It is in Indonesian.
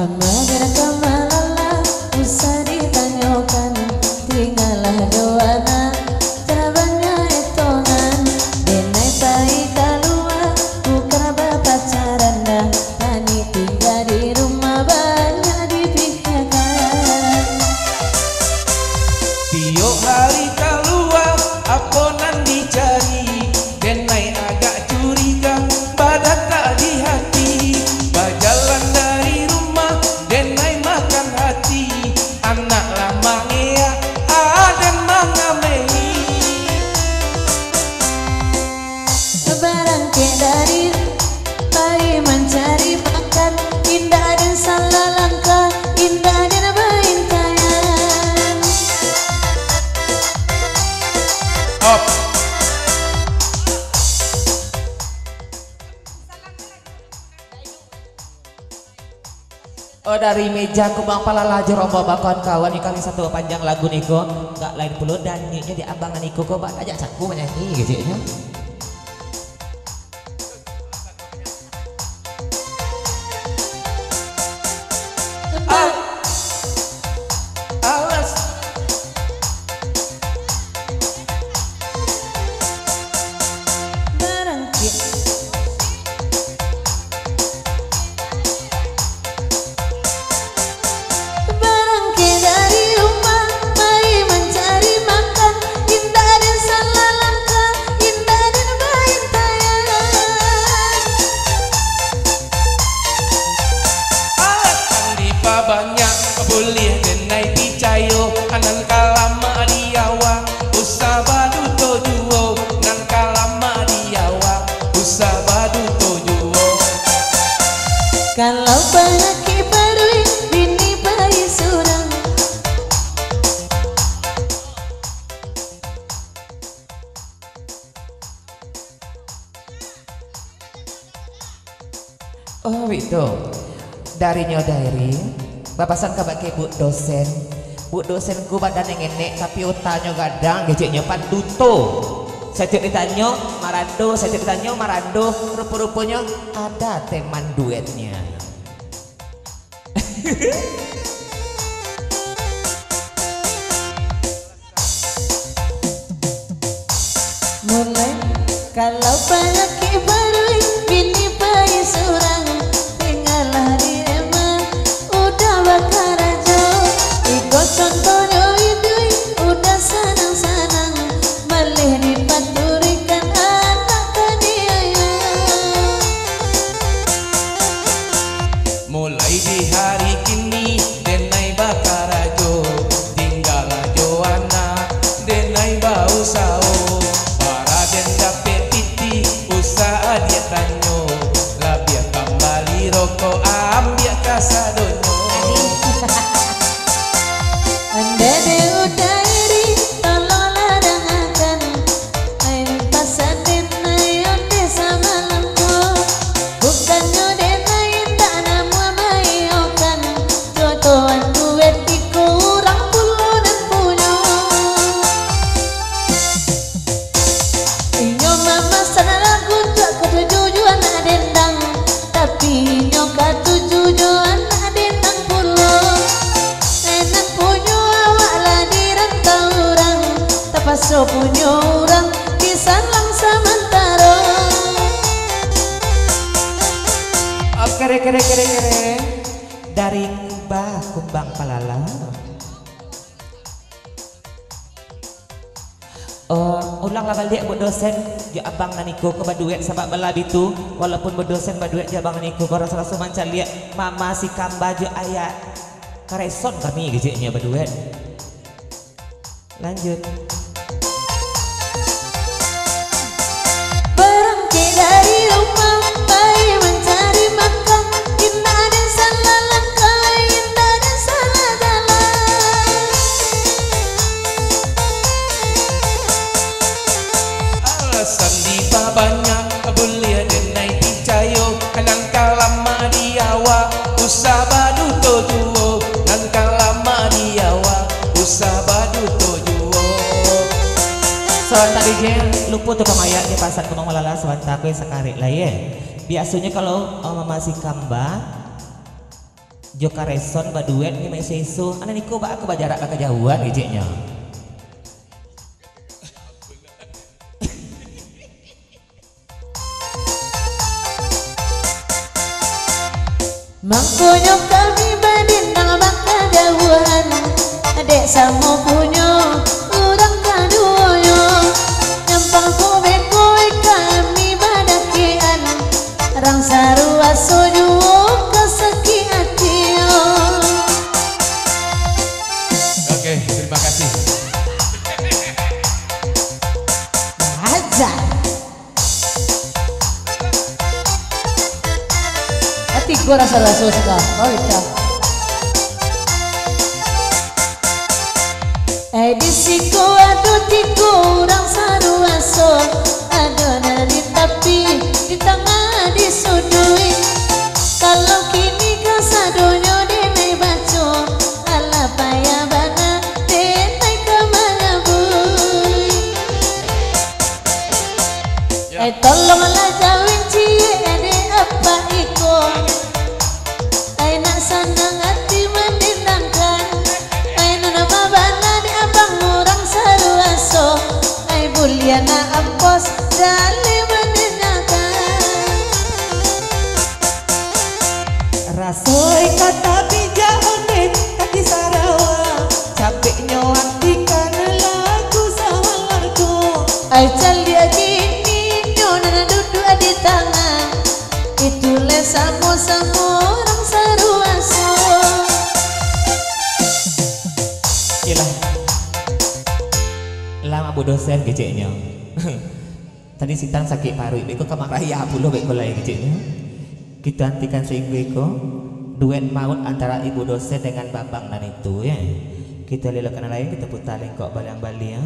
Amadir kamalala usah ditanyakan, tinggallah doana cabangnya etongan. Denai pai kalua bukan pacaran dah, tani tinggal di rumah banyak dipikirkan. Tiap hari keluar aponan dicari, denai agak curiga badan tak di hati. Berjalan dari rumah denai makan hati, anak lama ngea adan mangamei. Barangke dari pai mencari makan, indah dan salah langkah, indah dan berintayan. Up. Oh, dari meja kubang palala jerombo bakon kawan kali satu panjang lagu niko nggak lain puluh dan nyanyi di abangan niko kok bak ajak saku menyanyi gitu ya. Alas Barangke Barangke dari rumah pai mencari makan, indah dan salah langkah, indah dan berintayan. alasan dipa banyak boleh denai picayo, anan kalama diawa usah badu tojuo, nan kalama diawa usah badu tojuo. Kalau balaki barui bini bayi surang. Oh itu dari nyodairi bapasan kabak ke bu dosen ku badan yang enek tapi utalnya gadang gejeknya panduto. Saya tidak ditanya marando, saya tidak ditanya marando, rupa-rupanya ada teman duetnya. Mulai kalau balaki barui bini bayi surang, tinggallah di rumah udah bakar aja. Iko contohnya idui udah sanang-sanang, malih dipaturikan anak kaniaya. Mulai di hari kini denai bakar ajo, tinggal ajo anak denai bau sao. Para den dapet titi usaha dia tanyo, labia kembali rokok ambil kasadonyo. Anda de udairi tolonglah dengarkan, air pasan denai onde sama lempo, bukannya denai tak namu mayokan, jodohan duet iku urang puluh dan punya. Inyo mama sana lagu tak ketujuan dendang, tapi inyo katujuan dendang puluh. Enak punya awak lah dirantau orang, tapaso punya orang disalang sementara. Oh, kere dari Kubah kumbang palala. Ulang lah balik buat dosen ya abang naniko ke baduet sabak balab itu walaupun berdosen baduet ya abang naniko kau rasa mancan lihat mama si kamba je ayat kareson kami gejeknya baduet. Lanjut. Berhenti dari rumah bayi mencari makan, indah dan salah langkah, indah dan salah jalan. Alasan dipa banyak boleh denai picayo, anan kalama diawa usah badu tojuo, nan kalama diawa usah badu tojuo. Sewanta DJ lupa tuh ayat di pasar kemang malala sewanta aku yang sekarik lah ya. Biasanya kalau mama si kamba Joka reson baduet ni mai seso. Ana niko ba aku bajarak ka kejauhan ejeknya. Mangkonyo kami badinang baka jauhan, adek samo punyo urang kaduyo. Nyampang kowe-kowe kami badakian, rang sarua sojuo keseki atio. Oke, terima kasih. Aja. Hati gua rasa-rasa suka. Oh iya. Disiko aduh tiku orang sarua so, adonan di tapi di tengah disudui. Kalau kini kasadonyo denai baco, ala payah bana denai kemanabui. Tolonglah jawin cie ade apa iko, nak senang hati menenangkan. Nana mabana di abang orang sarua so, buliana ampos dali menenangkan. Rasoi kata bijak ondet kaki Sarawak, capeknya hati karena lagu sawarku. Aical dia gini, nona duduk di tangan, itulah samo-samo orang sarua so. Iyalah lama bu dosen keceknya. Tadi sitang sakit paru beko kamar raya puluh beko lain keceknya. Kita hentikan sehingga beko duet maut antara ibu dosen dengan babang dan itu ya. Kita lelakan lain kita putar lengkok balang bali ya.